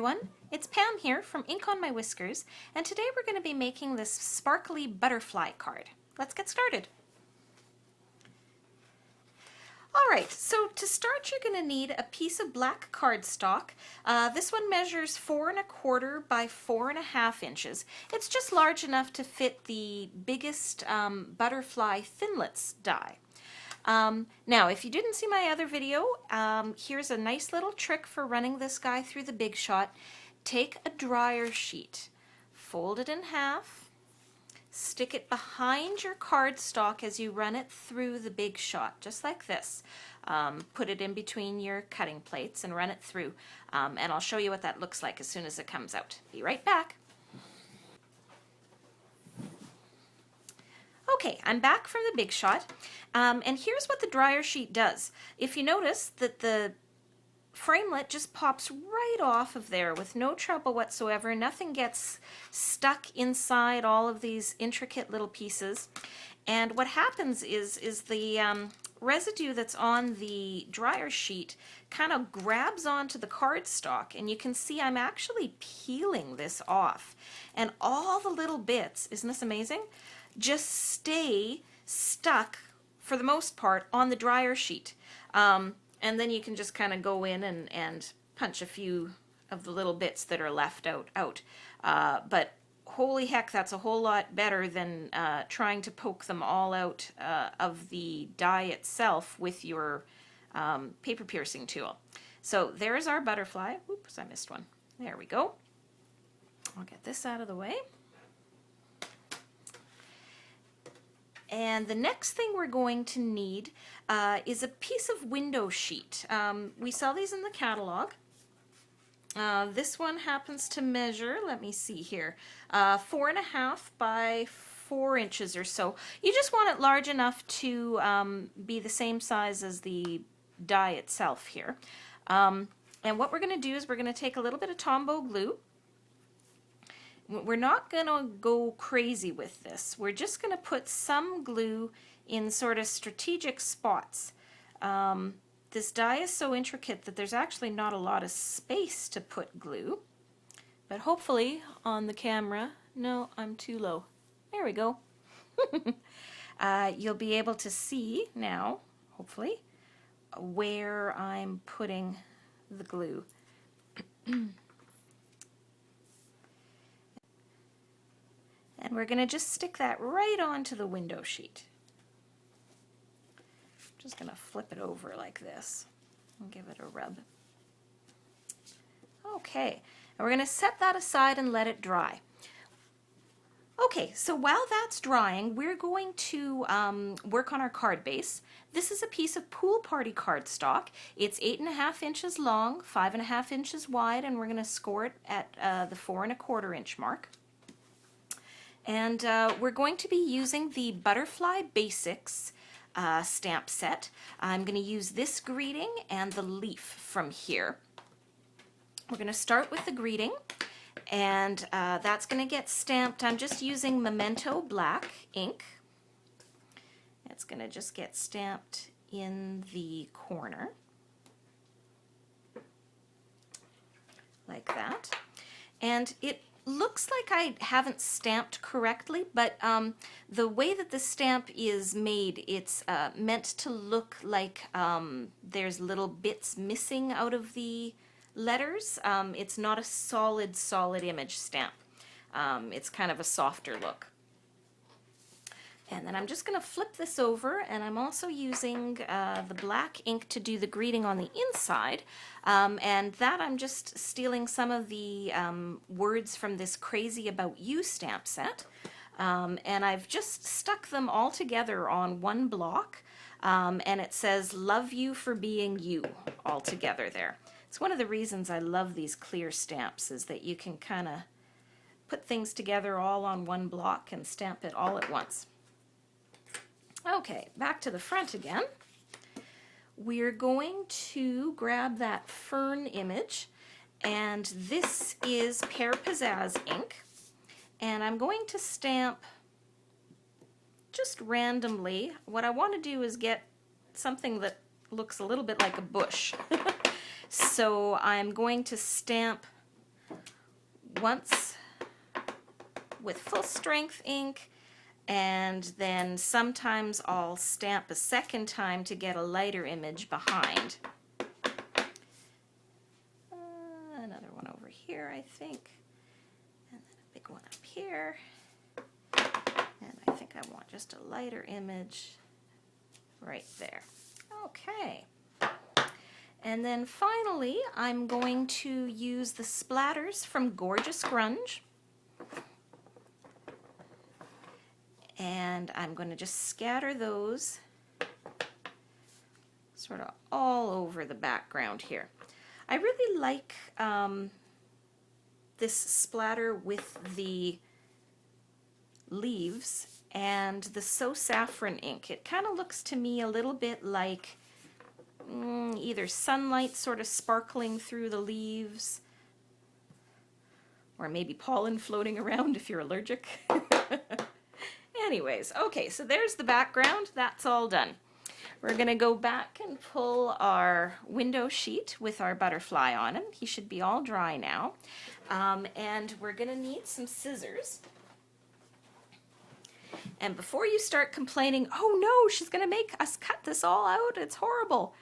everyone, it's Pam here from Ink on My Whiskers, and today we're going to be making this sparkly butterfly card. Let's get started. Alright, so to start you're going to need a piece of black cardstock. This one measures 4¼ by 4½ inches. It's just large enough to fit the biggest butterfly thinlits die. Now, if you didn't see my other video, here's a nice little trick for running this guy through the Big Shot. Take a dryer sheet, fold it in half, stick it behind your cardstock as you run it through the Big Shot, just like this. Put it in between your cutting plates and run it through. And I'll show you what that looks like as soon as it comes out. Be right back. Okay, I'm back from the Big Shot, and here's what the dryer sheet does. If you notice that the framelit just pops right off of there with no trouble whatsoever, nothing gets stuck inside all of these intricate little pieces, and what happens is the residue that's on the dryer sheet kind of grabs onto the cardstock, and you can see I'm actually peeling this off, and all the little bits, isn't this amazing? Just stay stuck for the most part on the dryer sheet, and then you can just kind of go in and punch a few of the little bits that are left out. But holy heck, that's a whole lot better than trying to poke them all out of the die itself with your paper piercing tool. So there's our butterfly. Oops, I missed one. There we go. I'll get this out of the way. And the next thing we're going to need is a piece of window sheet. We sell these in the catalog. This one happens to measure, let me see here, 4½ by 4 inches or so. You just want it large enough to be the same size as the die itself here. And what we're going to do is we're going to take a little bit of Tombow glue. We're not going to go crazy with this. We're just going to put some glue in sort of strategic spots. This die is so intricate that there's actually not a lot of space to put glue. But hopefully on the camera, no, I'm too low. There we go. You'll be able to see now, hopefully, where I'm putting the glue. And we're going to just stick that right onto the window sheet. I'm just going to flip it over like this and give it a rub. Okay, and we're going to set that aside and let it dry. Okay, so while that's drying, we're going to work on our card base. This is a piece of pool party cardstock. It's 8½ inches long, 5½ inches wide, and we're going to score it at the 4¼ inch mark. And we're going to be using the Butterfly Basics stamp set. I'm going to use this greeting and the leaf from here. We're going to start with the greeting, and that's going to get stamped. I'm just using Memento black ink. It's going to just get stamped in the corner like that. And it looks like I haven't stamped correctly, but the way that the stamp is made, it's meant to look like there's little bits missing out of the letters. It's not a solid image stamp. It's kind of a softer look. And then I'm just going to flip this over, and I'm also using the black ink to do the greeting on the inside. And that I'm just stealing some of the words from this Crazy About You stamp set. And I've just stuck them all together on one block. And it says, "Love you for being you," all together there. It's one of the reasons I love these clear stamps, is that you can kind of put things together all on one block and stamp it all at once. Okay, back to the front again. We're going to grab that fern image, and this is Pear Pizzazz ink, and I'm going to stamp just randomly. What I want to do is get something that looks a little bit like a bush. So I'm going to stamp once with full strength ink, and then sometimes I'll stamp a second time to get a lighter image behind. Another one over here, I think, and then a big one up here, and I think I want just a lighter image right there. Okay. And then finally, I'm going to use the splatters from Gorgeous Grunge. And I'm going to just scatter those sort of all over the background here. I really like this splatter with the leaves and the So Saffron ink. It kind of looks to me a little bit like either sunlight sort of sparkling through the leaves, or maybe pollen floating around if you're allergic. Anyways, okay, so there's the background. That's all done. We're going to go back and pull our window sheet with our butterfly on him. He should be all dry now. And we're going to need some scissors. And before you start complaining, oh no, she's going to make us cut this all out, it's horrible.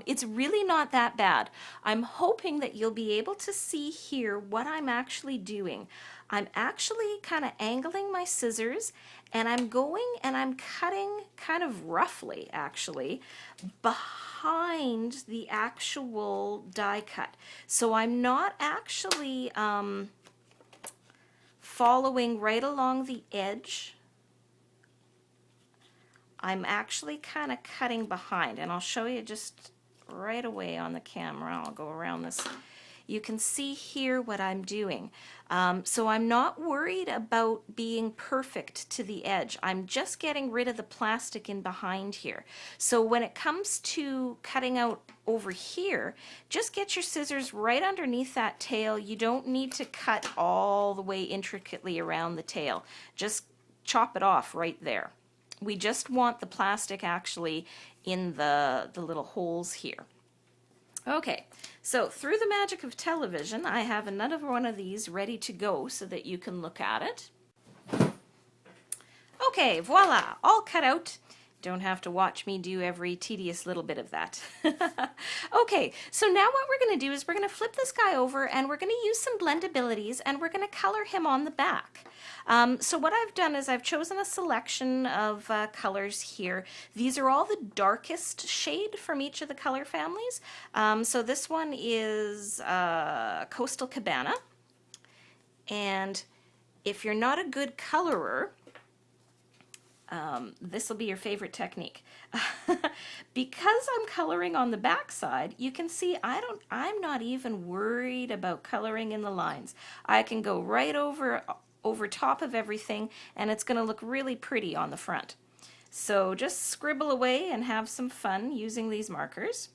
It's really not that bad. I'm hoping that you'll be able to see here what I'm actually doing. I'm actually kind of angling my scissors, and I'm going and I'm cutting kind of roughly, actually, behind the actual die cut. So I'm not actually following right along the edge. I'm actually kind of cutting behind, and I'll show you just right away on the camera. I'll go around this. You can see here what I'm doing. So I'm not worried about being perfect to the edge. I'm just getting rid of the plastic in behind here. So when it comes to cutting out over here, just get your scissors right underneath that tail. You don't need to cut all the way intricately around the tail. Just chop it off right there. We just want the plastic actually in the little holes here. Okay, so through the magic of television, I have another one of these ready to go so that you can look at it. Okay, voila, all cut out. Don't have to watch me do every tedious little bit of that. Okay, so now what we're going to do is we're going to flip this guy over, and we're going to use some blendabilities, and we're going to color him on the back. So what I've done is I've chosen a selection of colors here. These are all the darkest shade from each of the color families. So this one is Coastal Cabana. And if you're not a good colorer, this will be your favorite technique. Because I'm coloring on the back side, you can see I'm not even worried about coloring in the lines. I can go right over top of everything, and it's going to look really pretty on the front. So just scribble away and have some fun using these markers.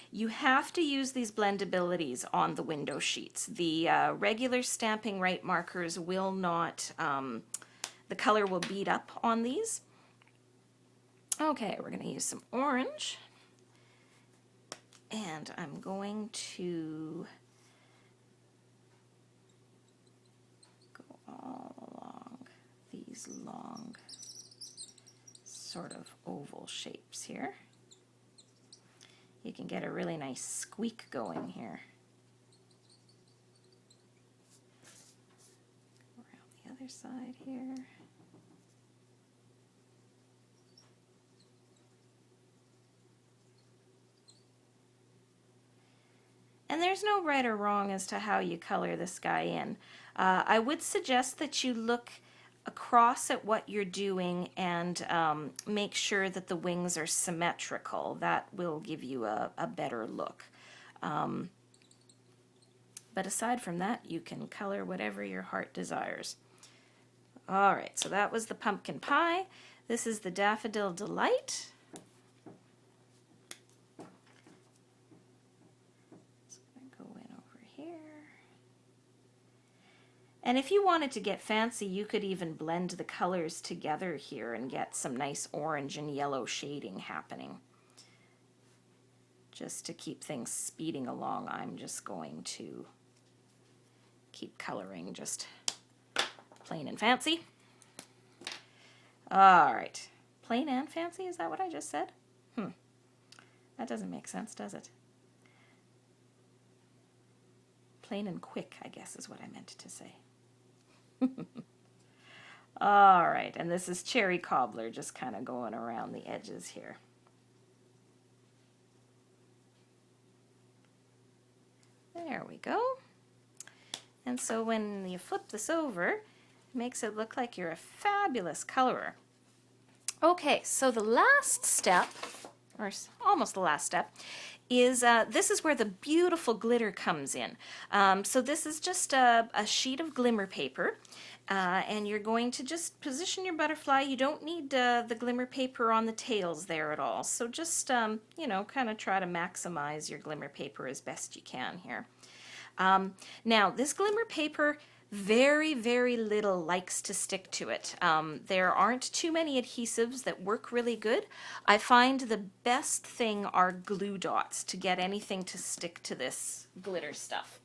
You have to use these blendabilities on the window sheets. The regular Stamping Right markers will not, the color will bead up on these. Okay, we're going to use some orange, and I'm going to all along these long sort of oval shapes here. You can get a really nice squeak going here. Around the other side here. And there's no right or wrong as to how you color this guy in. I would suggest that you look across at what you're doing and make sure that the wings are symmetrical. That will give you a better look. But aside from that, you can color whatever your heart desires. All right, so that was the Pumpkin Pie. This is the Daffodil Delight. And if you wanted to get fancy, you could even blend the colors together here and get some nice orange and yellow shading happening. Just to keep things speeding along, I'm just going to keep coloring just plain and fancy. All right. Plain and fancy, is that what I just said? That doesn't make sense, does it? Plain and quick, I guess, is what I meant to say. All right, and this is cherry cobbler, just kind of going around the edges here. There we go. And so when you flip this over, it makes it look like you're a fabulous colorer. Okay, so the last step, or almost the last step, is this is where the beautiful glitter comes in. So this is just a sheet of glimmer paper, and you're going to just position your butterfly. You don't need the glimmer paper on the tails there at all. So just, you know, kind of try to maximize your glimmer paper as best you can here. Now, this glimmer paper, very, very little likes to stick to it. There aren't too many adhesives that work really good. I find the best thing are glue dots to get anything to stick to this glitter stuff.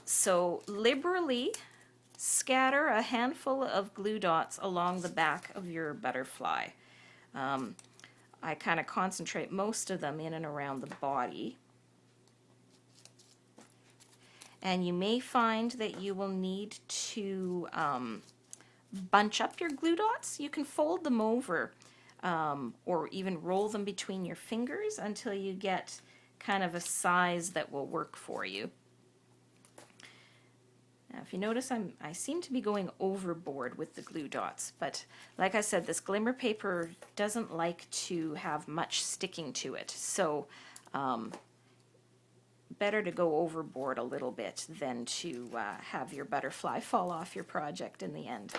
So liberally scatter a handful of glue dots along the back of your butterfly. I kind of concentrate most of them in and around the body. And you may find that you will need to bunch up your glue dots. You can fold them over or even roll them between your fingers until you get kind of a size that will work for you. Now, if you notice, I seem to be going overboard with the glue dots, but like I said, this glimmer paper doesn't like to have much sticking to it, so better to go overboard a little bit than to have your butterfly fall off your project in the end.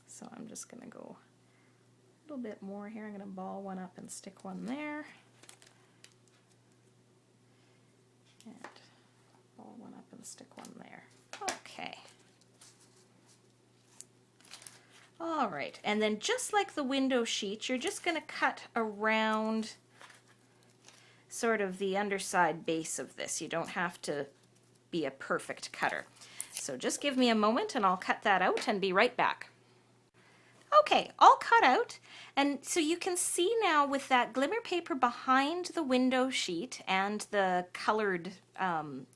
So I'm just going to go a little bit more here. I'm going to ball one up and stick one there. And ball one up and stick one there. Okay. All right, and then just like the window sheet, you're just going to cut around sort of the underside base of this. You don't have to be a perfect cutter. So just give me a moment and I'll cut that out and be right back. Okay, all cut out, and so you can see now with that glimmer paper behind the window sheet and the colored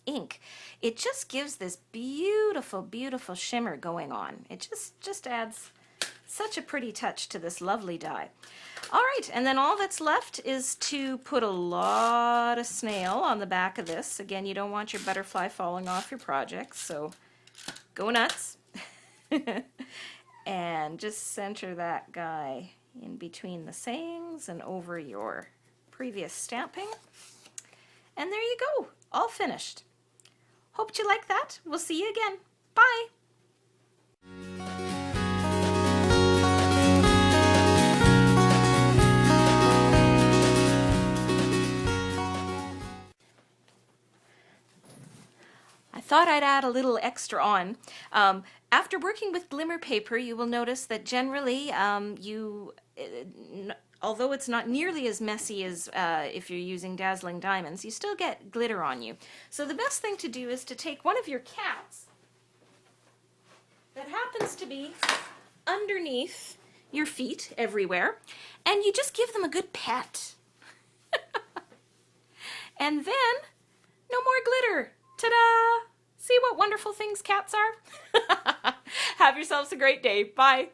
ink, it just gives this beautiful, beautiful shimmer going on. It just adds such a pretty touch to this lovely die. All right, and then all that's left is to put a lot of snail on the back of this. Again, you don't want your butterfly falling off your project, so go nuts. And just center that guy in between the sayings and over your previous stamping. And there you go, all finished. Hope you like that. We'll see you again. Bye. I thought I'd add a little extra on. After working with glimmer paper, you will notice that generally although it's not nearly as messy as if you're using dazzling diamonds, you still get glitter on you. So the best thing to do is to take one of your cats that happens to be underneath your feet everywhere, and you just give them a good pet. And then, no more glitter. Ta-da! See what wonderful things cats are? Have yourselves a great day. Bye.